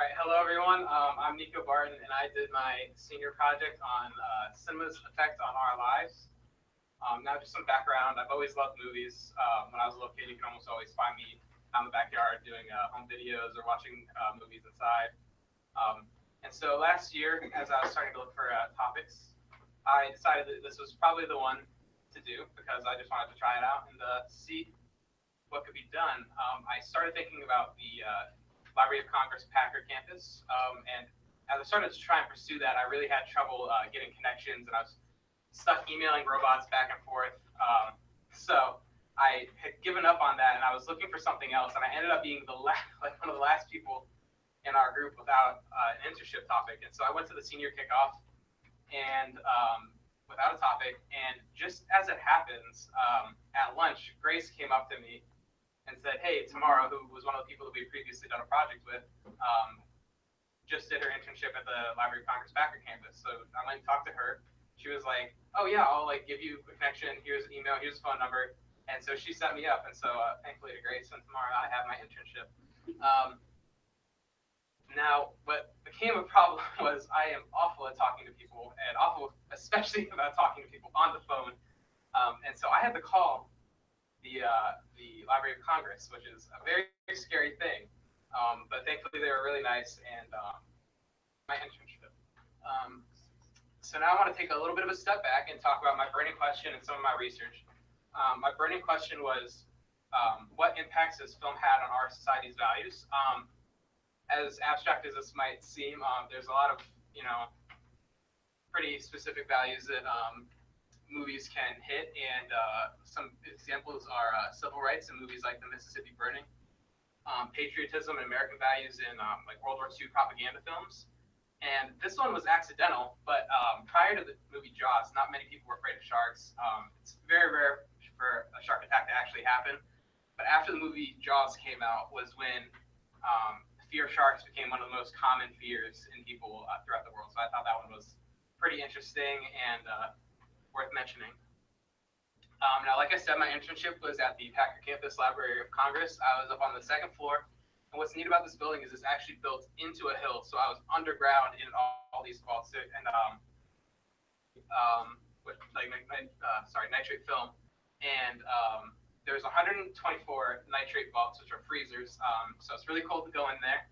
right, hello everyone. I'm NBarton, and I did my senior project on cinema's effect on our lives. Now, just some background. I've always loved movies. When I was a little kid, you can almost always find me out in the backyard doing home videos or watching movies inside. And so last year, as I was starting to look for topics, I decided that this was probably the one to do because I just wanted to try it out and see what could be done. I started thinking about the Library of Congress Packard campus, and as I started to try and pursue that, I really had trouble getting connections, and I was stuck emailing robots back and forth. So I had given up on that, and I was looking for something else, and I ended up being like one of the last people in our group without an internship topic. And so I went to the senior kickoff and without a topic, and just as it happens, at lunch, Grace came up to me and said, "Hey, Tamara, who was one of the people that we previously done a project with, just did her internship at the Library of Congress Packard campus." So I went and talked to her. She was like, "Oh yeah, I'll like give you a connection. Here's an email. Here's a phone number." And so she set me up. And so thankfully to Grace and Tamara, I have my internship. Now, what became a problem was I am awful at talking to people, and awful especially about talking to people on the phone. And so I had to call the Library of Congress, which is a very, very scary thing. But thankfully they were really nice, and my internship. So now I want to take a little bit of a step back and talk about my burning question and some of my research. My burning question was, what impacts has film had on our society's values? As abstract as this might seem, there's a lot of, pretty specific values that movies can hit, and some examples are civil rights in movies like The Mississippi Burning, patriotism and American values in like World War II propaganda films. And this one was accidental, but prior to the movie Jaws, not many people were afraid of sharks. It's very rare for a shark attack to actually happen. But after the movie Jaws came out was when fear of sharks became one of the most common fears in people throughout the world. So I thought that one was pretty interesting and worth mentioning. Now, like I said, my internship was at the Packard Campus Library of Congress. I was up on the second floor. And what's neat about this building is it's actually built into a hill. So I was underground in all these vaults and with like nitrate film. And there's 124 nitrate vaults, which are freezers. So it's really cold to go in there.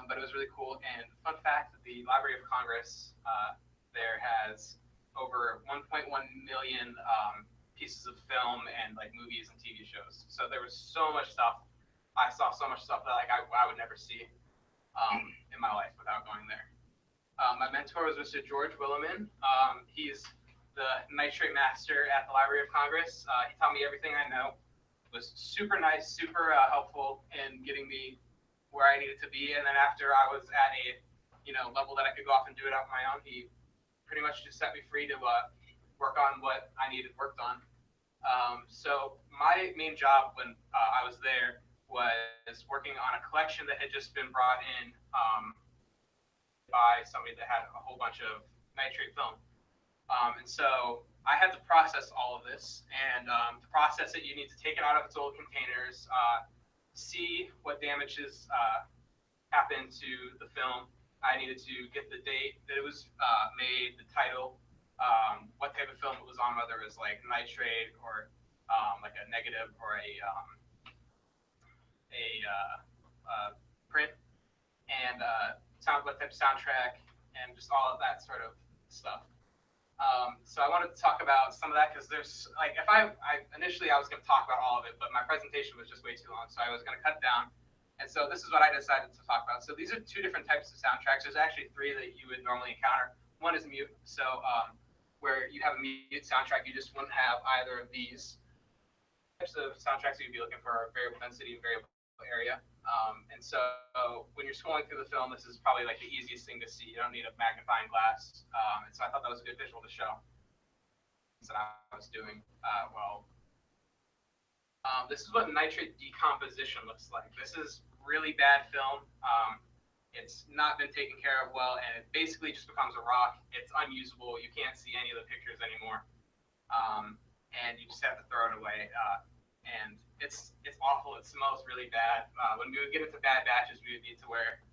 But it was really cool. And fun fact, the Library of Congress there has over 1.1 million pieces of film and like movies and TV shows. So there was so much stuff. I saw so much stuff that like I would never see in my life without going there. My mentor was Mr. George Williman. He's the nitrate master at the Library of Congress. He taught me everything I know. Was super nice, super helpful in getting me where I needed to be. And then after I was at a level that I could go off and do it on my own, he pretty much just set me free to work on what I needed worked on. So my main job when I was there was working on a collection that had just been brought in by somebody that had a whole bunch of nitrate film. And so I had to process all of this, and to process it, you need to take it out of its old containers, see what damages happened to the film. I needed to get the date that it was made, the title, what type of film it was on, whether it was like nitrate or like a negative or a print, and what type of soundtrack, and just all of that sort of stuff. So I wanted to talk about some of that because there's like if I initially I was going to talk about all of it, but my presentation was just way too long, so I was going to cut down. And so this is what I decided to talk about. So these are two different types of soundtracks. There's actually three that you would normally encounter. One is mute, so where you have a mute soundtrack, you just wouldn't have either of these types of soundtracks that you'd be looking for: variable density and variable area. And so when you're scrolling through the film, this is probably like the easiest thing to see. You don't need a magnifying glass. And so I thought that was a good visual to show. So I was doing this is what nitrate decomposition looks like. This is really bad film. It's not been taken care of well, and it basically just becomes a rock. It's unusable. You can't see any of the pictures anymore, and you just have to throw it away. And it's awful. It smells really bad. When we would get into bad batches, we would need to wear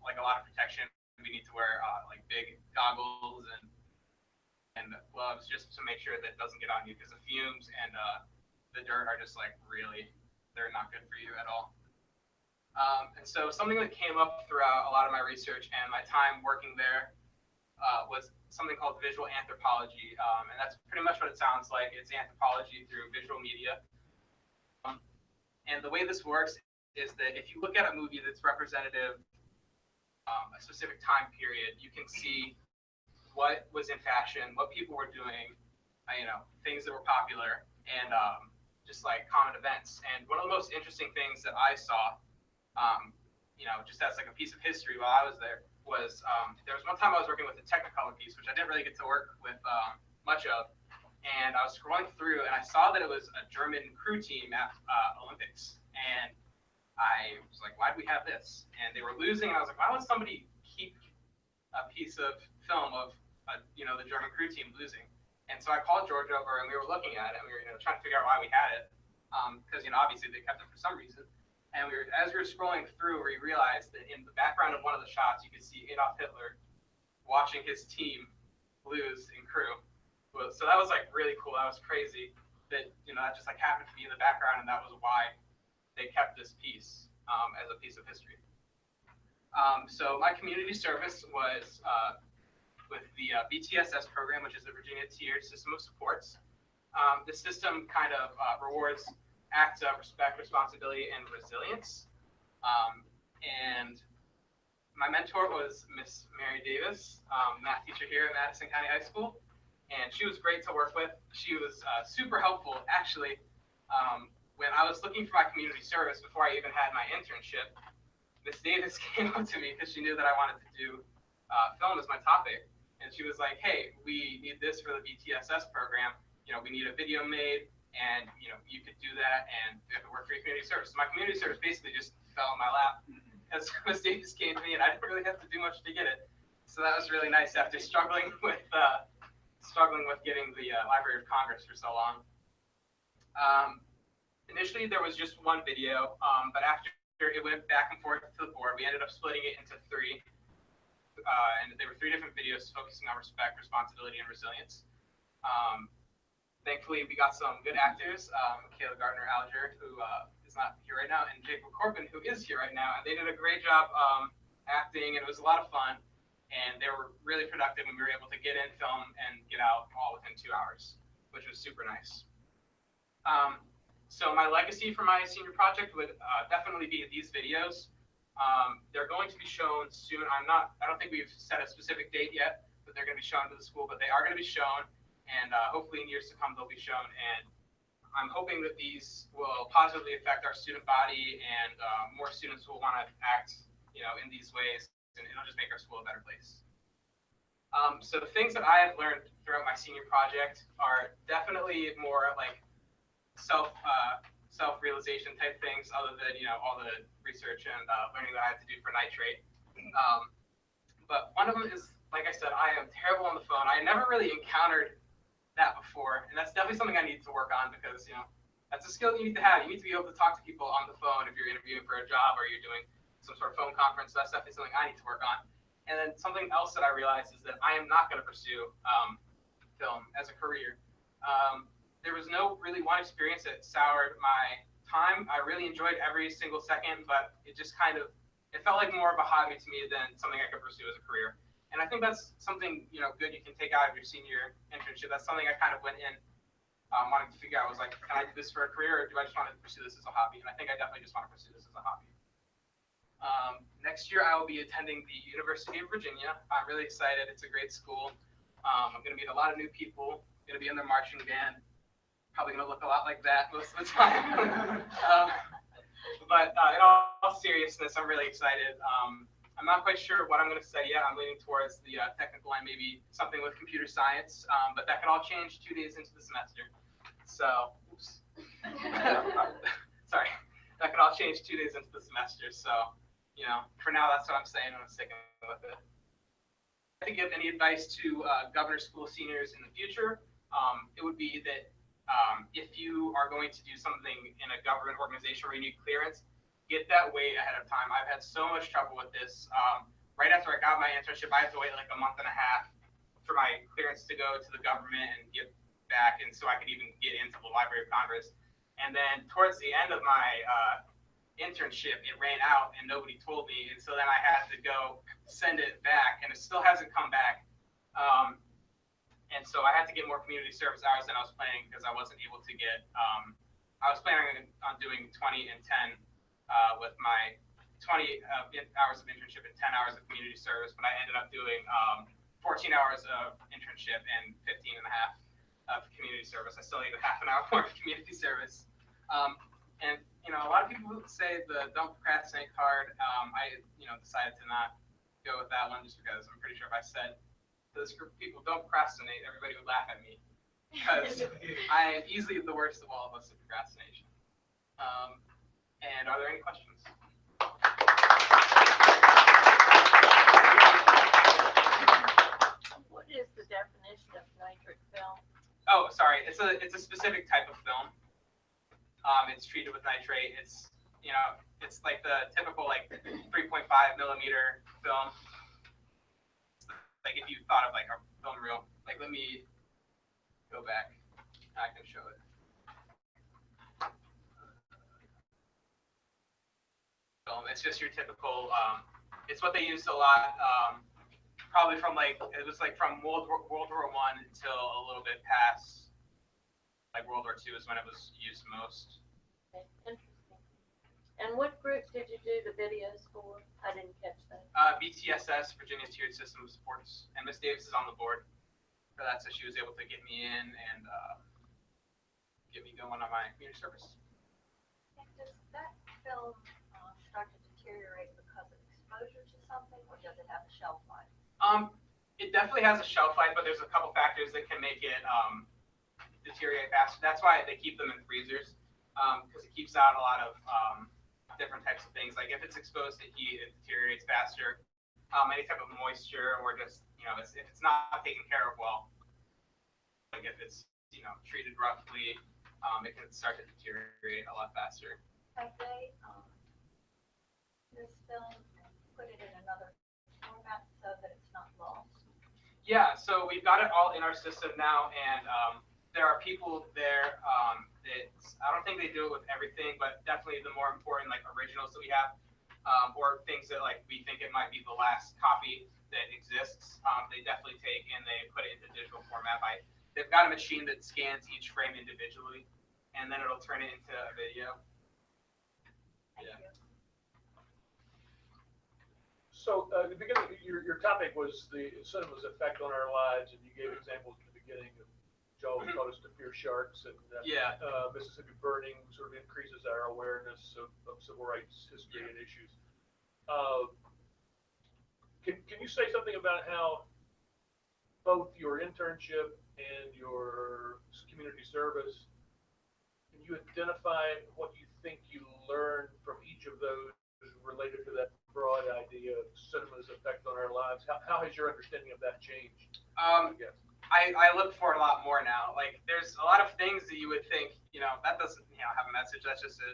like a lot of protection. We need to wear like big goggles and gloves just to make sure that it doesn't get on you, because the fumes and the dirt are just like really, they're not good for you at all. And so something that came up throughout a lot of my research and my time working there was something called visual anthropology, and that's pretty much what it sounds like. It's anthropology through visual media. And the way this works is that if you look at a movie that's representative a specific time period, you can see what was in fashion, what people were doing, things that were popular, and just like common events. And one of the most interesting things that I saw, just as like a piece of history while I was there, was there was one time I was working with a Technicolor piece, which I didn't really get to work with much of, and I was scrolling through and I saw that it was a German crew team at Olympics, and I was like, why do we have this? And they were losing, and I was like, why would somebody keep a piece of film of the German crew team losing? And so I called George over, and we were looking at it, and we were trying to figure out why we had it, because obviously they kept it for some reason. And as we were scrolling through, we realized that in the background of one of the shots, you could see Adolf Hitler watching his team lose in crew. So that was like really cool. That was crazy that that just like happened to be in the background, and that was why they kept this piece as a piece of history. So my community service was with the BTSS program, which is the Virginia Tiered System of Supports. This system kind of rewards acts of respect, responsibility, and resilience. And my mentor was Miss Mary Davis, math teacher here at Madison County High School. And she was great to work with. She was super helpful. Actually, when I was looking for my community service before I even had my internship, Miss Davis came up to me because she knew that I wanted to do film as my topic. And she was like, hey, we need this for the BTSS program. We need a video made, and you could do that, and you have to work for your community service. So my community service basically just fell in my lap as Miss Davis came to me, and I didn't really have to do much to get it. So that was really nice after struggling with getting the Library of Congress for so long. Initially, there was just one video, but after it went back and forth to the board, we ended up splitting it into three. And there were three different videos focusing on respect, responsibility, and resilience. Thankfully, we got some good actors, Kayla Gardner-Alger, who is not here right now, and Jacob Corbin, who is here right now. And they did a great job acting, and it was a lot of fun. And they were really productive, and we were able to get in, film, and get out all within 2 hours, which was super nice. So my legacy for my senior project would definitely be these videos. They're going to be shown soon. I don't think we've set a specific date yet, but they're going to be shown to the school, but they are going to be shown, and hopefully in years to come they'll be shown. And I'm hoping that these will positively affect our student body, and more students will want to act, in these ways, and it'll just make our school a better place. So the things that I have learned throughout my senior project are definitely more like self-realization type things, other than all the research and learning that I had to do for nitrate. But one of them is, like I said, I am terrible on the phone. I never really encountered that before, and that's definitely something I need to work on, because that's a skill that you need to have. You need to be able to talk to people on the phone if you're interviewing for a job or you're doing some sort of phone conference. So that's definitely something I need to work on. And then something else that I realized is that I am not going to pursue film as a career. There was no really one experience that soured my time. I really enjoyed every single second, but it just it felt like more of a hobby to me than something I could pursue as a career. And I think that's something good you can take out of your senior internship. That's something I kind of went in wanting to figure out, was like, can I do this for a career, or do I just want to pursue this as a hobby? And I think I definitely just want to pursue this as a hobby. Next year, I will be attending the University of Virginia. I'm really excited. It's a great school. I'm going to meet a lot of new people. I'm going to be in their marching band. Probably going to look a lot like that most of the time. But in all seriousness, I'm really excited. I'm not quite sure what I'm going to study yet. I'm leaning towards the technical line, maybe something with computer science, but that could all change 2 days into the semester. So, oops. Sorry. That could all change 2 days into the semester. So, for now, that's what I'm saying, and I'm sticking with it. To give any advice to governor school seniors in the future, it would be that if you are going to do something in a government organization where you need clearance, get that weight ahead of time. I've had so much trouble with this. Right after I got my internship, I had to wait like a month and a half for my clearance to go to the government and get back, and so I could even get into the Library of Congress. And then towards the end of my internship, it ran out and nobody told me, and so then I had to go send it back, and it still hasn't come back. And so I had to get more community service hours than I was planning because I wasn't able to get. I was planning on doing 20 and 10 with my 20 hours of internship and 10 hours of community service, but I ended up doing 14 hours of internship and 15 and a half of community service. I still need a half an hour more of community service. And a lot of people say the don't procrastinate card. I decided to not go with that one just because I'm pretty sure if I said to this group of people don't procrastinate, everybody would laugh at me because I am easily the worst of all of us at procrastination. And are there any questions? What is the definition of nitric film? Oh, sorry. It's a specific type of film. It's treated with nitrate. It's it's like the typical like 3.5 millimeter film. Like if you thought of like a film reel. Like let me go back. I can show it. Film. It's just your typical. It's what they used a lot. Probably from like it was like from World War I until a little bit past like World War II is when it was used most. Okay, interesting. And what group did you do the videos for? I didn't catch that. BTSS, Virginia Tiered System of Supports, and Miss Davis is on the board for that, so she was able to get me in and get me going on my community service. And does that film start to deteriorate because of exposure to something, or does it have a shelf life? It definitely has a shelf life, but there's a couple factors that can make it deteriorate faster. That's why they keep them in freezers, because it keeps out a lot of different types of things. Like if it's exposed to heat, it deteriorates faster. Any type of moisture, or just if it's not taken care of well, like if it's treated roughly, it can start to deteriorate a lot faster. Have they this film and put it in another format so that it's not lost? Yeah, so we've got it all in our system now, and there are people there that I don't think they do it with everything, but definitely the more important like originals that we have, or things that like we think it might be the last copy that exists. They definitely take and they put it into digital format. They've got a machine that scans each frame individually, and then it'll turn it into a video. Thank you. So at the beginning, your topic was the cinema's effect on our lives, and you gave examples at the beginning of Jaws taught us to fear sharks, and Mississippi burning sort of increases our awareness of civil rights history and issues. Can you say something about how both your internship and your community service, can you identify what you think you learned from each of those related to that broad idea of cinema's effect on our lives? How has your understanding of that changed? I look for it a lot more now. Like there's a lot of things that you would think, that doesn't, have a message. That's just a,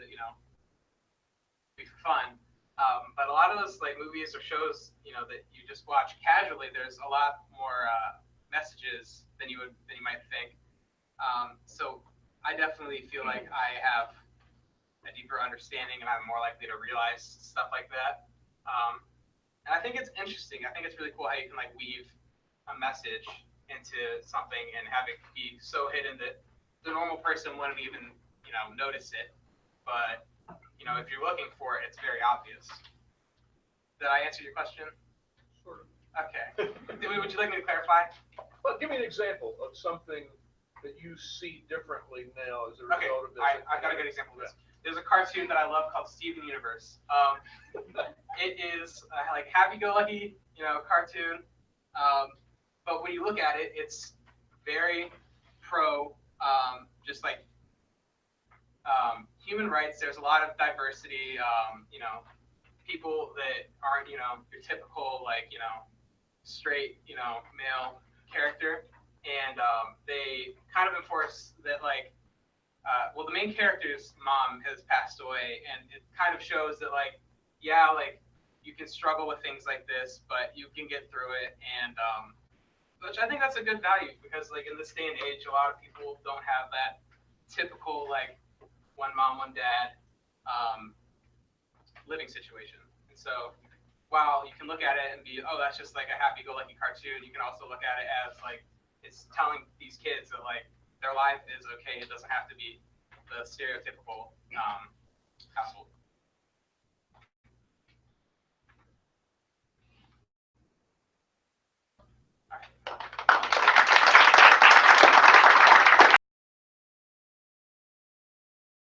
be for fun. But a lot of those like movies or shows, that you just watch casually, there's a lot more messages than you might think. So I definitely feel like I have a deeper understanding and I'm more likely to realize stuff like that. And I think it's interesting. I think it's really cool how you can like weave a message into something and have it be so hidden that the normal person wouldn't even, notice it. But, if you're looking for it, it's very obvious. Did I answer your question? Sort of. Okay. Would you like me to clarify? Well, give me an example of something that you see differently now as a result of this. I've got a good example of this. There's a cartoon that I love called Steven Universe. It is like happy-go-lucky, cartoon. But when you look at it, it's very pro, just like human rights. There's a lot of diversity. People that aren't, your typical like, straight, male character, and they kind of enforce that like well, the main character's mom has passed away, and it kind of shows that, like, yeah, like, you can struggle with things like this, but you can get through it, and which I think that's a good value, because, like, in this day and age, a lot of people don't have that typical, like, one mom, one dad living situation. And so while you can look at it and be, oh, that's just like a happy-go-lucky cartoon, you can also look at it as, like, it's telling these kids that, like, their life is okay. It doesn't have to be the stereotypical household.